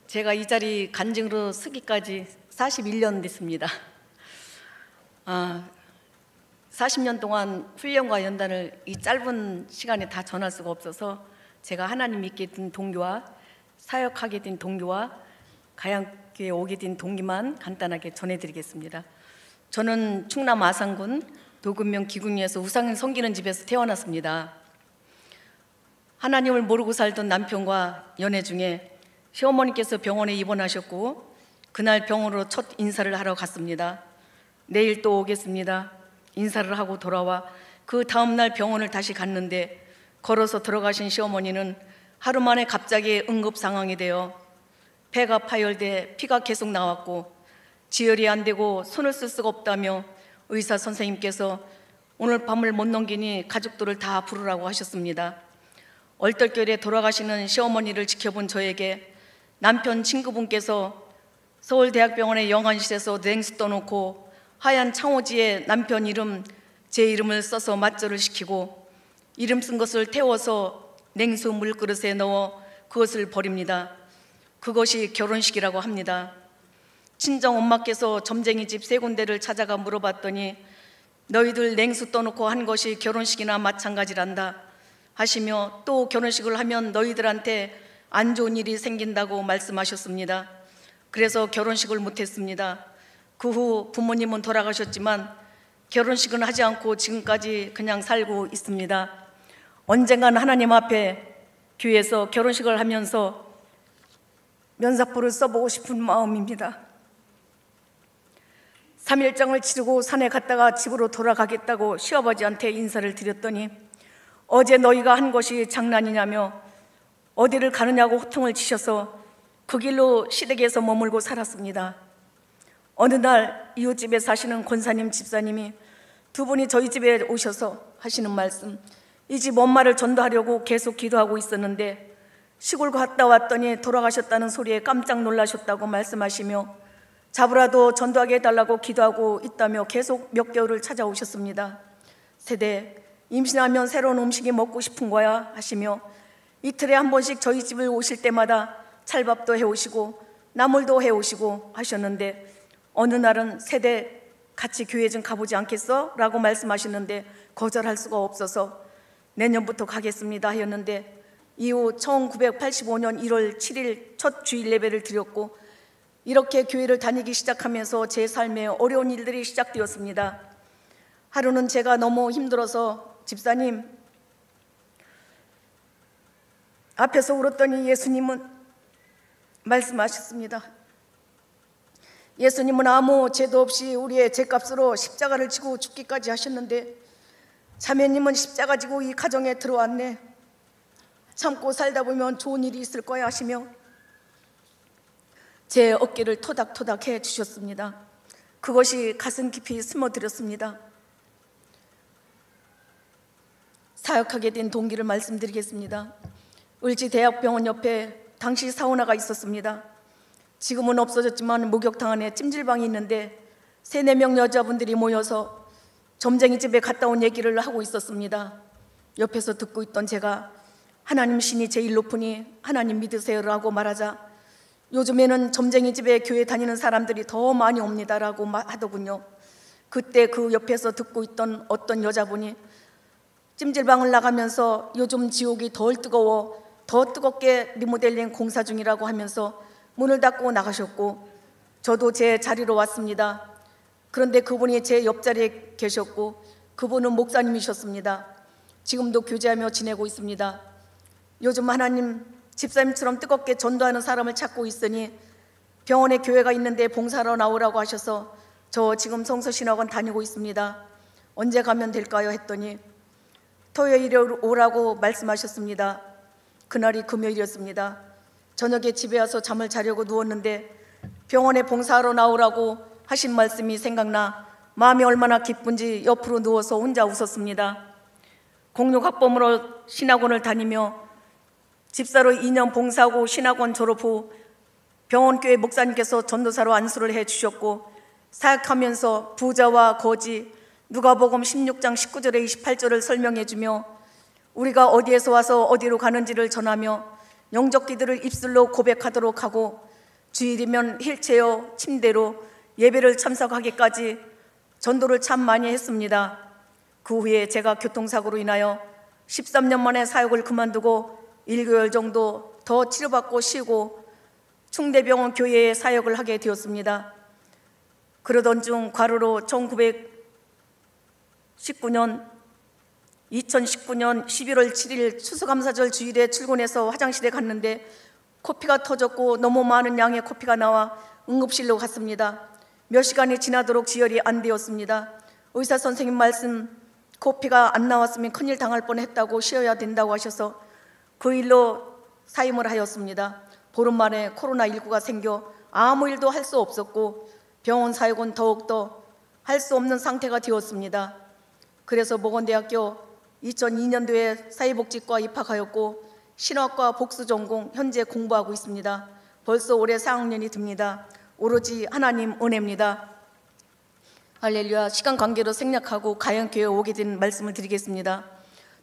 제가 이 자리 간증으로 서기까지 41년 됐습니다. 40년 동안 훈련과 연단을 이 짧은 시간에 다 전할 수가 없어서 제가 하나님 믿게 된 동기와 사역하게 된 동기와 가양교회에 오게 된 동기만 간단하게 전해드리겠습니다. 저는 충남 아산군 도금면 기궁리에서 우상을 섬기는 집에서 태어났습니다. 하나님을 모르고 살던 남편과 연애 중에 시어머니께서 병원에 입원하셨고 그날 병원으로 첫 인사를 하러 갔습니다. 내일 또 오겠습니다. 인사를 하고 돌아와 그 다음날 병원을 다시 갔는데 걸어서 들어가신 시어머니는 하루 만에 갑자기 응급 상황이 되어 폐가 파열돼 피가 계속 나왔고 지혈이 안 되고 손을 쓸 수가 없다며 의사 선생님께서 오늘 밤을 못 넘기니 가족들을 다 부르라고 하셨습니다. 얼떨결에 돌아가시는 시어머니를 지켜본 저에게 남편 친구분께서 서울대학병원의 영안실에서 냉수 떠놓고 하얀 창호지에 남편 이름, 제 이름을 써서 맞절을 시키고 이름 쓴 것을 태워서 냉수 물그릇에 넣어 그것을 버립니다. 그것이 결혼식이라고 합니다. 친정 엄마께서 점쟁이 집 세 군데를 찾아가 물어봤더니 너희들 냉수 떠놓고 한 것이 결혼식이나 마찬가지란다 하시며 또 결혼식을 하면 너희들한테 안 좋은 일이 생긴다고 말씀하셨습니다. 그래서 결혼식을 못했습니다. 그 후 부모님은 돌아가셨지만 결혼식은 하지 않고 지금까지 그냥 살고 있습니다. 언젠간 하나님 앞에 교회에서 결혼식을 하면서 면사포를 써보고 싶은 마음입니다. 3일장을 치르고 산에 갔다가 집으로 돌아가겠다고 시아버지한테 인사를 드렸더니 어제 너희가 한 것이 장난이냐며 어디를 가느냐고 호통을 치셔서 그 길로 시댁에서 머물고 살았습니다. 어느 날 이웃집에 사시는 권사님 집사님이 두 분이 저희 집에 오셔서 하시는 말씀, 이 집 엄마를 전도하려고 계속 기도하고 있었는데 시골 갔다 왔더니 돌아가셨다는 소리에 깜짝 놀라셨다고 말씀하시며 잡으라도 전도하게 해달라고 기도하고 있다며 계속 몇 개월을 찾아오셨습니다. 세대, 임신하면 새로운 음식이 먹고 싶은 거야 하시며 이틀에 한 번씩 저희 집을 오실 때마다 찰밥도 해오시고 나물도 해오시고 하셨는데 어느 날은 세대 같이 교회 좀 가보지 않겠어? 라고 말씀하시는데 거절할 수가 없어서 내년부터 가겠습니다 하였는데 이후 1985년 1월 7일 첫 주일 예배를 드렸고 이렇게 교회를 다니기 시작하면서 제 삶에 어려운 일들이 시작되었습니다. 하루는 제가 너무 힘들어서 집사님 앞에서 울었더니 예수님은 말씀하셨습니다. 예수님은 아무 죄도 없이 우리의 죄값으로 십자가를 지고 죽기까지 하셨는데 자매님은 십자가 지고 이 가정에 들어왔네. 참고 살다 보면 좋은 일이 있을 거야 하시며 제 어깨를 토닥토닥 해 주셨습니다. 그것이 가슴 깊이 스며들었습니다. 사역하게 된 동기를 말씀드리겠습니다. 을지대학병원 옆에 당시 사우나가 있었습니다. 지금은 없어졌지만 목욕탕 안에 찜질방이 있는데 3, 4명 여자분들이 모여서 점쟁이 집에 갔다 온 얘기를 하고 있었습니다. 옆에서 듣고 있던 제가 하나님 신이 제일 높으니 하나님 믿으세요라고 말하자 요즘에는 점쟁이 집에 교회 다니는 사람들이 더 많이 옵니다라고 하더군요. 그때 그 옆에서 듣고 있던 어떤 여자분이 찜질방을 나가면서 요즘 지옥이 덜 뜨거워 더 뜨겁게 리모델링 공사 중이라고 하면서 문을 닫고 나가셨고 저도 제 자리로 왔습니다. 그런데 그분이 제 옆자리에 계셨고 그분은 목사님이셨습니다. 지금도 교제하며 지내고 있습니다. 요즘 하나님 집사님처럼 뜨겁게 전도하는 사람을 찾고 있으니 병원에 교회가 있는데 봉사하러 나오라고 하셔서 저 지금 성서신학원 다니고 있습니다. 언제 가면 될까요? 했더니 토요일에 오라고 말씀하셨습니다. 그날이 금요일이었습니다. 저녁에 집에 와서 잠을 자려고 누웠는데 병원에 봉사하러 나오라고 하신 말씀이 생각나 마음이 얼마나 기쁜지 옆으로 누워서 혼자 웃었습니다. 공육학번으로 신학원을 다니며 집사로 2년 봉사하고 신학원 졸업 후 병원교회 목사님께서 전도사로 안수를 해주셨고 사역하면서 부자와 거지, 누가복음 16장 19절에 28절을 설명해주며 우리가 어디에서 와서 어디로 가는지를 전하며 영적 기들을 입술로 고백하도록 하고 주일이면 휠체어, 침대로 예배를 참석하기까지 전도를 참 많이 했습니다. 그 후에 제가 교통사고로 인하여 13년 만에 사역을 그만두고 1개월 정도 더 치료받고 쉬고 충대병원 교회에 사역을 하게 되었습니다. 그러던 중 과로로 2019년 11월 7일 추수감사절 주일에 출근해서 화장실에 갔는데 코피가 터졌고 너무 많은 양의 코피가 나와 응급실로 갔습니다. 몇 시간이 지나도록 지혈이 안 되었습니다. 의사 선생님 말씀, 코피가 안 나왔으면 큰일 당할 뻔했다고 쉬어야 된다고 하셔서 그 일로 사임을 하였습니다. 보름 만에 코로나19가 생겨 아무 일도 할 수 없었고 병원 사역은 더욱더 할 수 없는 상태가 되었습니다. 그래서 모건대학교 2002년도에 사회복지과 입학하였고 신학과 복수전공 현재 공부하고 있습니다. 벌써 올해 4학년이 듭니다. 오로지 하나님 은혜입니다. 할렐루야. 시간 관계로 생략하고 가양교회에 오게 된 말씀을 드리겠습니다.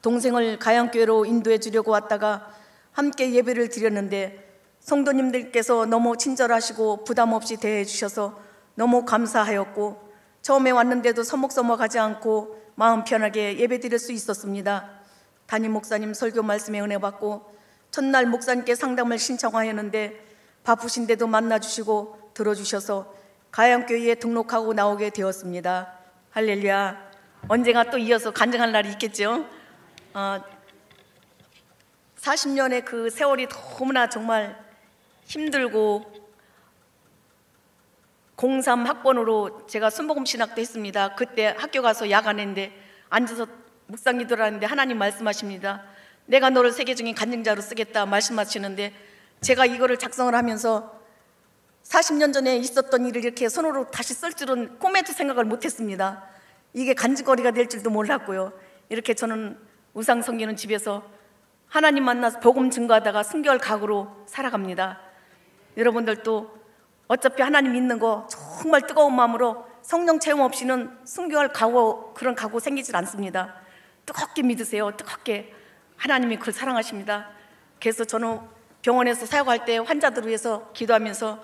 동생을 가양교회로 인도해 주려고 왔다가 함께 예배를 드렸는데 성도님들께서 너무 친절하시고 부담 없이 대해 주셔서 너무 감사하였고 처음에 왔는데도 서먹서먹하지 않고 마음 편하게 예배 드릴 수 있었습니다. 담임 목사님 설교 말씀에 은혜 받고 첫날 목사님께 상담을 신청하였는데 바쁘신데도 만나주시고 들어주셔서 가양교회에 등록하고 나오게 되었습니다. 할렐루야. 언젠가 또 이어서 간증할 날이 있겠죠. 40년의 그 세월이 너무나 정말 힘들고 03학번으로 제가 순복음 신학도 했습니다. 그때 학교 가서 야간인데 앉아서 묵상 기도를 하는데 하나님 말씀하십니다. 내가 너를 세계 중에 간증자로 쓰겠다 말씀하시는데 제가 이거를 작성을 하면서 40년 전에 있었던 일을 이렇게 손으로 다시 쓸 줄은 꿈에도 생각을 못했습니다. 이게 간증거리가 될 줄도 몰랐고요. 이렇게 저는 우상 섬기는 집에서 하나님 만나서 복음 증거하다가 순결 각오로 살아갑니다. 여러분들도 어차피 하나님 믿는 거 정말 뜨거운 마음으로 성령 체험 없이는 순교할 각오, 그런 각오 생기질 않습니다. 뜨겁게 믿으세요. 뜨겁게. 하나님이 그걸 사랑하십니다. 그래서 저는 병원에서 사역할 때 환자들을 위해서 기도하면서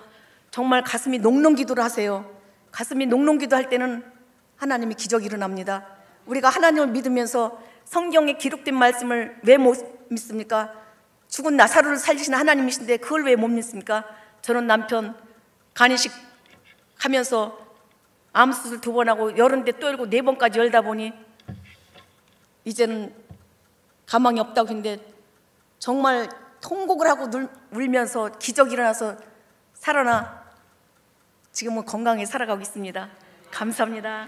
정말 가슴이 녹는 기도를 하세요. 가슴이 녹는 기도할 때는 하나님이 기적이 일어납니다. 우리가 하나님을 믿으면서 성경에 기록된 말씀을 왜 못 믿습니까? 죽은 나사로를 살리시는 하나님이신데 그걸 왜 못 믿습니까? 저는 남편 간이식 하면서 암수술 2번 하고 열은데 또 열고 4번까지 열다 보니 이제는 가망이 없다고 했는데 정말 통곡을 하고 울면서 기적이 일어나서 살아나 지금은 건강히 살아가고 있습니다. 감사합니다.